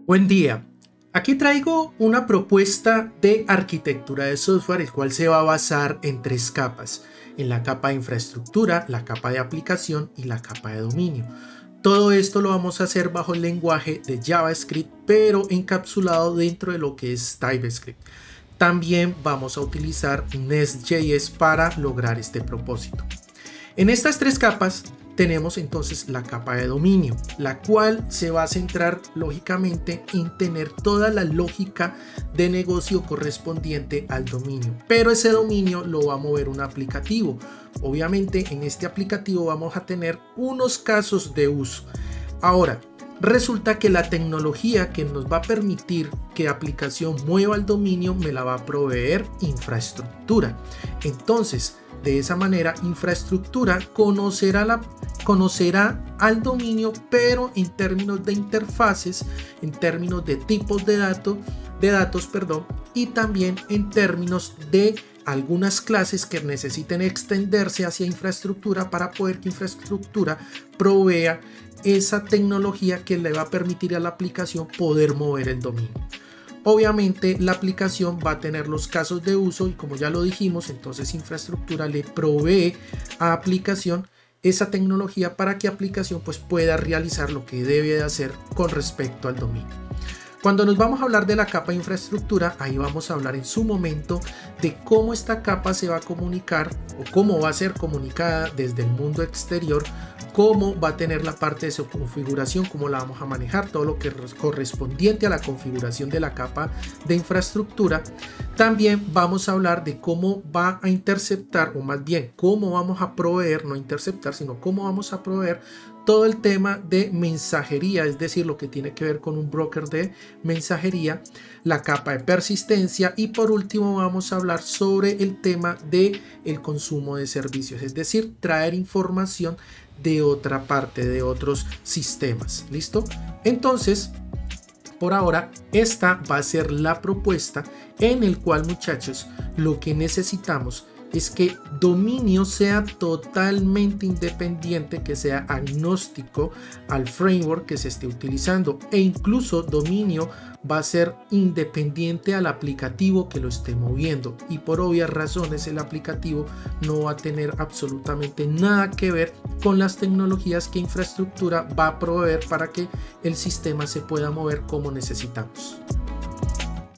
Buen día. Aquí traigo una propuesta de arquitectura de software, el cual se va a basar en 3 capas: en la capa de infraestructura, la capa de aplicación y la capa de dominio. Todo esto lo vamos a hacer bajo el lenguaje de JavaScript, pero encapsulado dentro de lo que es TypeScript. También vamos a utilizar Nest.js para lograr este propósito. En estas 3 capas tenemos entonces la capa de dominio, la cual se va a centrar lógicamente en tener toda la lógica de negocio correspondiente al dominio, pero ese dominio lo va a mover un aplicativo. Obviamente en este aplicativo vamos a tener unos casos de uso. Ahora, resulta que la tecnología que nos va a permitir que la aplicación mueva el dominio me la va a proveer infraestructura. Entonces, de esa manera, infraestructura conocerá al dominio, pero en términos de interfaces, en términos de tipos de datos, y también en términos de algunas clases que necesiten extenderse hacia infraestructura para poder que infraestructura provea esa tecnología que le va a permitir a la aplicación poder mover el dominio. Obviamente la aplicación va a tener los casos de uso y, como ya lo dijimos, entonces infraestructura le provee a aplicación esa tecnología para que aplicación pues pueda realizar lo que debe de hacer con respecto al dominio. Cuando nos vamos a hablar de la capa de infraestructura, ahí vamos a hablar en su momento de cómo esta capa se va a comunicar o cómo va a ser comunicada desde el mundo exterior, cómo va a tener la parte de su configuración, cómo la vamos a manejar, todo lo que es correspondiente a la configuración de la capa de infraestructura. También vamos a hablar de cómo va a interceptar, o más bien cómo vamos a proveer, no interceptar, sino cómo vamos a proveer todo el tema de mensajería, es decir, lo que tiene que ver con un broker de mensajería, la capa de persistencia, y por último vamos a hablar sobre el tema de el consumo de servicios, es decir, traer información de otra parte, de otros sistemas. ¿Listo? Entonces, por ahora, esta va a ser la propuesta en el cual, muchachos, lo que necesitamos es que dominio sea totalmente independiente, que sea agnóstico al framework que se esté utilizando, e incluso dominio va a ser independiente al aplicativo que lo esté moviendo, y por obvias razones el aplicativo no va a tener absolutamente nada que ver con las tecnologías que infraestructura va a proveer para que el sistema se pueda mover como necesitamos.